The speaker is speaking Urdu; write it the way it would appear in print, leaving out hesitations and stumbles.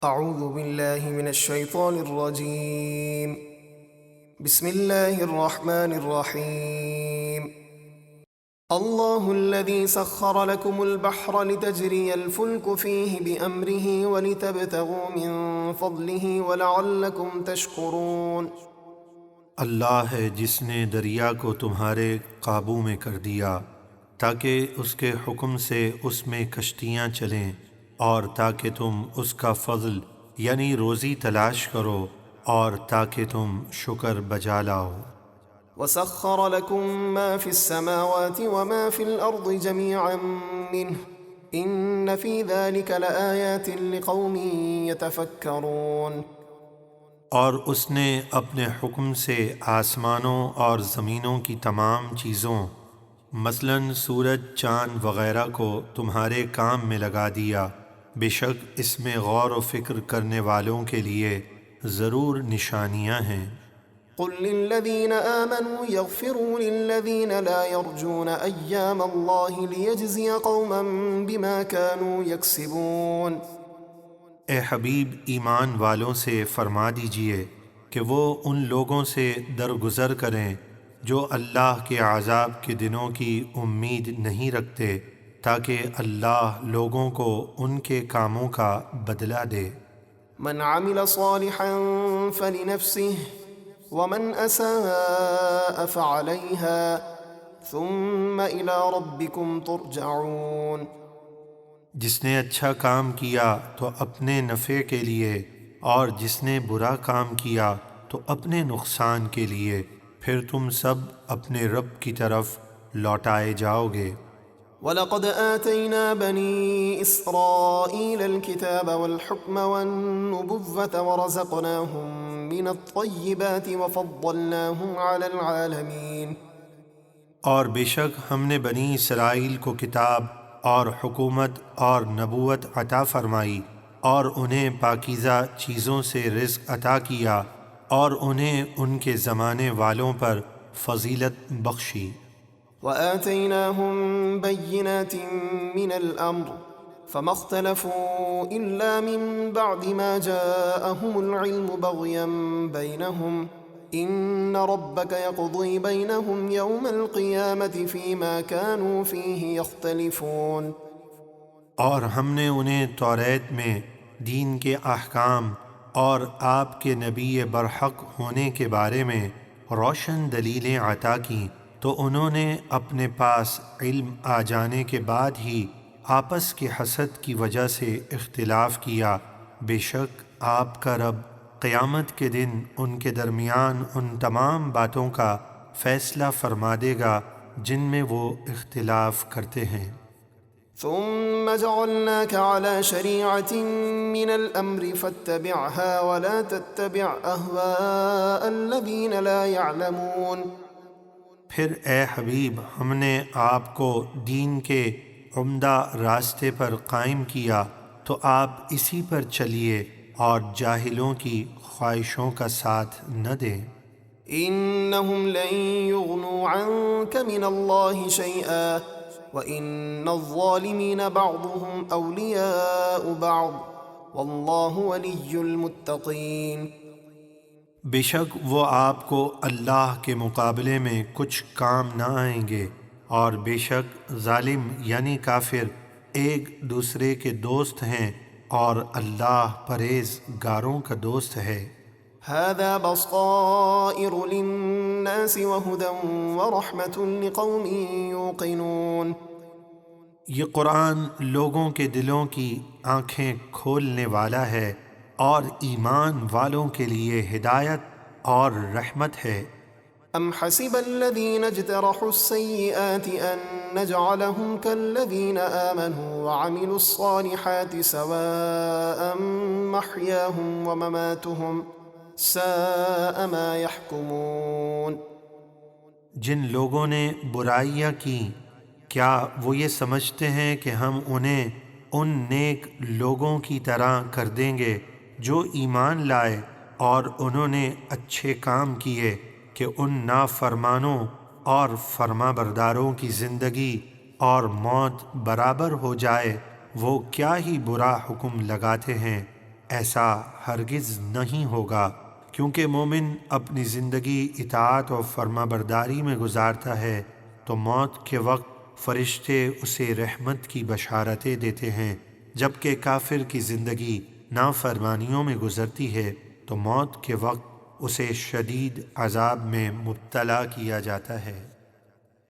اعوذ باللہ من الشیطان الرجیم بسم اللہ الرحمن الرحیم اللہ الذي سخر لكم البحر لتجري الفلك فيه بأمره ولتبتغوا من فضله ولعلكم تشکرون۔ اللہ ہے جس نے دریا کو تمہارے قابو میں کر دیا تاکہ اس کے حکم سے اس میں کشتیاں چلیں اور تاکہ تم اس کا فضل یعنی روزی تلاش کرو اور تاکہ تم شکر بجا لاؤ۔ وسخر لكم ما في السماوات وما في الأرض جميعا منه إن في ذلك لآيات لقوم يتفكرون۔ اور اس نے اپنے حکم سے آسمانوں اور زمینوں کی تمام چیزوں مثلاً سورج چاند وغیرہ کو تمہارے کام میں لگا دیا، بے شک اس میں غور و فکر کرنے والوں کے لیے ضرور نشانیاں ہیں۔ قل للذین آمنوا یغفروا للذین لا یرجون ایام اللہ لیجزی قوما بما كانوا یکسبون۔ اے حبیب ایمان والوں سے فرما دیجئے کہ وہ ان لوگوں سے درگزر کریں جو اللہ کے عذاب کے دنوں کی امید نہیں رکھتے تاکہ اللہ لوگوں کو ان کے کاموں کا بدلہ دے۔ من عمل صالحا فلنفسه ومن اساء فعليها ثم الى ربكم ترجعون۔ جس نے اچھا کام کیا تو اپنے نفع کے لیے اور جس نے برا کام کیا تو اپنے نقصان کے لیے، پھر تم سب اپنے رب کی طرف لوٹائے جاؤ گے۔ وَلَقَدْ آتَيْنَا بَنِي إِسْرَائِيلَ الْكِتَابَ وَالْحُكْمَ وَالنُّبُوَّةَ وَرَزَقْنَاهُم مِّنَ الطَّيِّبَاتِ وَفَضَّلْنَاهُمْ عَلَى الْعَالَمِينَ۔ اور بے شک ہم نے بنی اسرائیل کو کتاب اور حکومت اور نبوت عطا فرمائی اور انہیں پاکیزہ چیزوں سے رزق عطا کیا اور انہیں ان کے زمانے والوں پر فضیلت بخشی۔ وآتيناهم بينات من الأمر فما اختلفوا إلا من بعد ما جاءهم العلم بغيا بينهم إن ربك يقضي بينهم يوم القيامة فيما كانوا فيه يختلفون۔ اور ہم نے انہیں توریت میں دین کے احکام اور آپ کے نبی برحق ہونے کے بارے میں روشن دلیلیں عطا کیں تو انہوں نے اپنے پاس علم آ جانے کے بعد ہی آپس کے حسد کی وجہ سے اختلاف کیا۔ بے شک آپ کا رب قیامت کے دن ان کے درمیان ان تمام باتوں کا فیصلہ فرما دے گا جن میں وہ اختلاف کرتے ہیں۔ ثم جعلناك على شريعة من الأمر فاتبعها ولا تتبع أهواء الذين لا يعلمون۔ پھر اے حبیب ہم نے آپ کو دین کے عمدہ راستے پر قائم کیا تو آپ اسی پر چلیے اور جاہلوں کی خواہشوں کا ساتھ نہ دیں۔ إنهم لن يغنوا عنك من الله شيئا وإن الظالمين بعضهم أولياء بعض والله ولي المتقين۔ بے شک وہ آپ کو اللہ کے مقابلے میں کچھ کام نہ آئیں گے، اور بے شک ظالم یعنی کافر ایک دوسرے کے دوست ہیں اور اللہ پرہیزگاروں کا دوست ہے۔ هذا بصائر للناس وهدى ورحمة لقوم يوقنون۔ یہ قرآن لوگوں کے دلوں کی آنکھیں کھولنے والا ہے اور ایمان والوں کے لیے ہدایت اور رحمت ہے۔ ام حسب الذين اجترحوا السيئات ان نجعلهم كالذين آمنوا وعملوا الصالحات سواء محياهم ومماتهم ساء ما يحكمون۔ جن لوگوں نے برائیاں کی کیا وہ یہ سمجھتے ہیں کہ ہم انہیں ان نیک لوگوں کی طرح کر دیں گے جو ایمان لائے اور انہوں نے اچھے کام کیے کہ ان نافرمانوں اور فرما برداروں کی زندگی اور موت برابر ہو جائے؟ وہ کیا ہی برا حکم لگاتے ہیں۔ ایسا ہرگز نہیں ہوگا، کیونکہ مومن اپنی زندگی اطاعت و فرما برداری میں گزارتا ہے تو موت کے وقت فرشتے اسے رحمت کی بشارتیں دیتے ہیں، جبکہ کافر کی زندگی نافرمانیوں میں گزرتی ہے تو موت کے وقت اسے شدید عذاب میں مبتلا کیا جاتا ہے۔